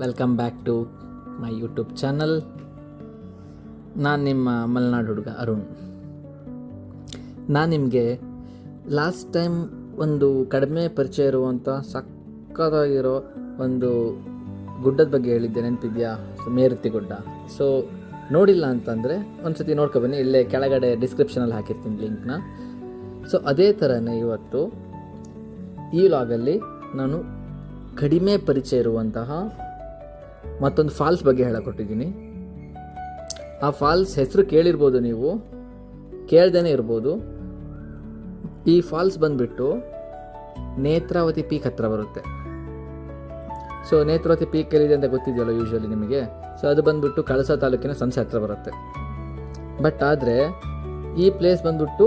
Welcome back to my YouTube channel. ನಾನು ನಿಮ್ಮ ಮಲೆನಾಡು ಹುಡುಗ ಅರುಣ್. ನಾನು ನಿಮಗೆ ಲಾಸ್ಟ್ ಟೈಮ್ ಒಂದು ಕಡಿಮೆ ಪರಿಚಯ ಇರುವಂಥ ಸಕ್ಕತ್ತಾಗಿರೋ ಒಂದು ಗುಡ್ಡದ ಬಗ್ಗೆ ಹೇಳಿದ್ದೆ, ನೆನಪಿದೆಯಾ? ಮೇರುತ್ತಿ ಗುಡ್ಡ. ಸೊ ನೋಡಿಲ್ಲ ಅಂತಂದರೆ ಒಂದು ಸತಿ ನೋಡ್ಕೊಬನ್ನಿ, ಇಲ್ಲೇ ಕೆಳಗಡೆ ಡಿಸ್ಕ್ರಿಪ್ಷನಲ್ಲಿ ಹಾಕಿರ್ತೀನಿ ಲಿಂಕ್ನ. ಸೊ ಅದೇ ಥರನೇ ಇವತ್ತು ಈ ವ್ಲಾಗಲ್ಲಿ ನಾನು ಕಡಿಮೆ ಪರಿಚಯ ಇರುವಂತಹ ಮತ್ತೊಂದು ಫಾಲ್ಸ್ ಬಗ್ಗೆ ಹೇಳಕೊಟ್ಟಿದ್ದೀನಿ. ಆ ಫಾಲ್ಸ್ ಹೆಸರು ಕೇಳಿರ್ಬೋದು, ನೀವು ಕೇಳ್ದೇ ಇರ್ಬೋದು. ಈ ಫಾಲ್ಸ್ ಬಂದುಬಿಟ್ಟು ನೇತ್ರಾವತಿ ಪೀಕ್ ಹತ್ರ ಬರುತ್ತೆ. ಸೊ ನೇತ್ರಾವತಿ ಪೀಕ್ ಎಲ್ಲಿದೆ ಅಂತ ಗೊತ್ತಿದೆಯಲ್ಲ ಯೂಶ್ವಲಿ ನಿಮಗೆ. ಸೊ ಅದು ಬಂದುಬಿಟ್ಟು ಕಳಸ ತಾಲೂಕಿನ ಸಂಸೆ ಹತ್ರ ಬರುತ್ತೆ. ಬಟ್ ಆದರೆ ಈ ಪ್ಲೇಸ್ ಬಂದುಬಿಟ್ಟು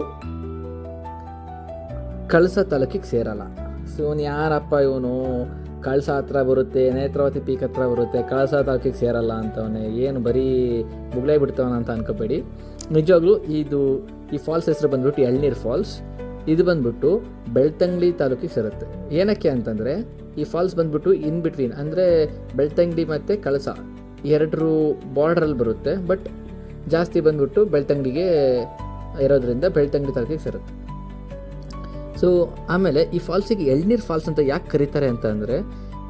ಕಳಸ ತಾಲೂಕಿಗೆ ಸೇರಲ್ಲ. ಸೊ ಯಾರಪ್ಪ ಇವನು, ಕಳಸ ಹತ್ರ ಬರುತ್ತೆ, ನೇತ್ರಾವತಿ ಪೀಕ್ ಹತ್ರ ಬರುತ್ತೆ, ಕಳಸ ತಾಲೂಕಿಗೆ ಸೇರಲ್ಲ ಅಂತವನೇ, ಏನು ಬರೀ ಮುಗ್ಲೇ ಬಿಡ್ತವನ ಅಂತ ಅನ್ಕೋಬೇಡಿ. ನಿಜವಾಗ್ಲೂ ಈ ಫಾಲ್ಸ್ ಹೆಸರು ಬಂದ್ಬಿಟ್ಟು ಎಳ್ನೀರು ಫಾಲ್ಸ್. ಇದು ಬಂದ್ಬಿಟ್ಟು ಬೆಳ್ತಂಗಡಿ ತಾಲೂಕಿಗೆ ಸೇರುತ್ತೆ. ಏನಕ್ಕೆ ಅಂತಂದರೆ ಈ ಫಾಲ್ಸ್ ಬಂದ್ಬಿಟ್ಟು ಇನ್ ಬಿಟ್ವೀನ್, ಅಂದರೆ ಬೆಳ್ತಂಗಡಿ ಮತ್ತು ಕಳಸ ಎರಡರೂ ಬಾರ್ಡ್ರಲ್ಲಿ ಬರುತ್ತೆ. ಬಟ್ ಜಾಸ್ತಿ ಬಂದ್ಬಿಟ್ಟು ಬೆಳ್ತಂಗಡಿಗೆ ಇರೋದ್ರಿಂದ ಬೆಳ್ತಂಗಡಿ ತಾಲೂಕಿಗೆ ಸೇರುತ್ತೆ. ಸೊ ಆಮೇಲೆ ಈ ಫಾಲ್ಸಿಗೆ ಎಳ್ನೀರು ಫಾಲ್ಸ್ ಅಂತ ಯಾಕೆ ಕರೀತಾರೆ ಅಂತ ಅಂದರೆ,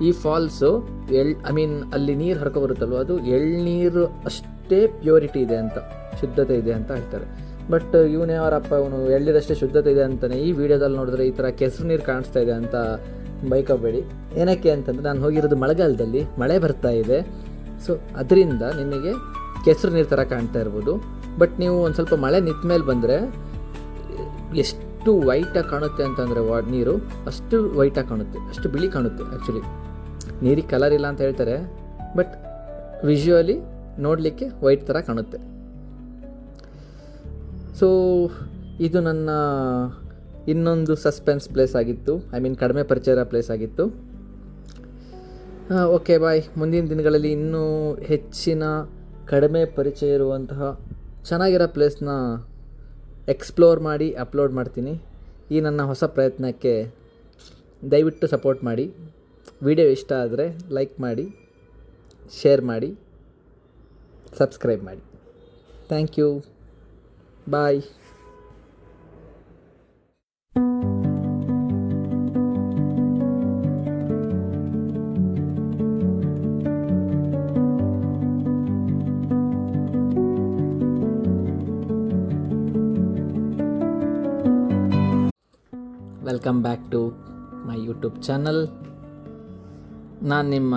ಈ ಫಾಲ್ಸು ಅಲ್ಲಿ ನೀರು ಹರ್ಕೊ ಬರುತ್ತಲ್ವ, ಅದು ಎಳ್ನೀರು ಅಷ್ಟೇ ಪ್ಯೂರಿಟಿ ಇದೆ ಅಂತ, ಶುದ್ಧತೆ ಇದೆ ಅಂತ ಹೇಳ್ತಾರೆ. ಬಟ್ ಇವನು ಯಾರಪ್ಪ, ಇವನು ಎಳ್ನೀರಷ್ಟೇ ಶುದ್ಧತೆ ಇದೆ ಅಂತಲೇ ಈ ವಿಡಿಯೋದಲ್ಲಿ ನೋಡಿದ್ರೆ ಈ ಥರ ಕೆಸರು ನೀರು ಕಾಣಿಸ್ತಾ ಇದೆ ಅಂತ ಬೈಕೋಬೇಡಿ. ಏನಕ್ಕೆ ಅಂತಂದರೆ ನಾನು ಹೋಗಿರೋದು ಮಳೆಗಾಲದಲ್ಲಿ, ಮಳೆ ಬರ್ತಾ ಇದೆ. ಸೊ ಅದರಿಂದ ನಿಮಗೆ ಕೆಸರು ನೀರು ಥರ ಕಾಣ್ತಾ ಇರ್ಬೋದು. ಬಟ್ ನೀವು ಒಂದು ಸ್ವಲ್ಪ ಮಳೆ ನಿಂತ ಮೇಲೆ ಬಂದರೆ ಎಷ್ಟು ವೈಟಾಗಿ ಕಾಣುತ್ತೆ ಅಂತಂದರೆ ನೀರು ಅಷ್ಟು ವೈಟಾಗಿ ಕಾಣುತ್ತೆ, ಅಷ್ಟು ಬಿಳಿ ಕಾಣುತ್ತೆ. ಆ್ಯಕ್ಚುಲಿ ನೀರಿಗೆ ಕಲರ್ ಇಲ್ಲ ಅಂತ ಹೇಳ್ತಾರೆ, ಬಟ್ ವಿಜುವಲಿ ನೋಡಲಿಕ್ಕೆ ವೈಟ್ ಥರ ಕಾಣುತ್ತೆ. ಸೊ ಇದು ನನ್ನ ಇನ್ನೊಂದು ಸಸ್ಪೆನ್ಸ್ ಪ್ಲೇಸ್ ಆಗಿತ್ತು, ಕಡಿಮೆ ಪರಿಚಯ ಪ್ಲೇಸ್ ಆಗಿತ್ತು. Okay bye. ಮುಂದಿನ ದಿನಗಳಲ್ಲಿ ಇನ್ನೂ ಹೆಚ್ಚಿನ ಕಡಿಮೆ ಪರಿಚಯ ಇರುವಂತಹ ಚೆನ್ನಾಗಿರೋ ಪ್ಲೇಸ್ನ ಎಕ್ಸ್ಪ್ಲೋರ್ ಮಾಡಿ ಅಪ್ಲೋಡ್ ಮಾಡ್ತೀನಿ. ಈ ನನ್ನ ಹೊಸ ಪ್ರಯತ್ನಕ್ಕೆ ದಯವಿಟ್ಟು ಸಪೋರ್ಟ್ ಮಾಡಿ. ವಿಡಿಯೋ ಇಷ್ಟ ಆದರೆ ಲೈಕ್ ಮಾಡಿ, ಶೇರ್ ಮಾಡಿ, ಸಬ್ಸ್ಕ್ರೈಬ್ ಮಾಡಿ. Thank you. Bye. Welcome back to my YouTube channel. ನಾನು ನಿಮ್ಮ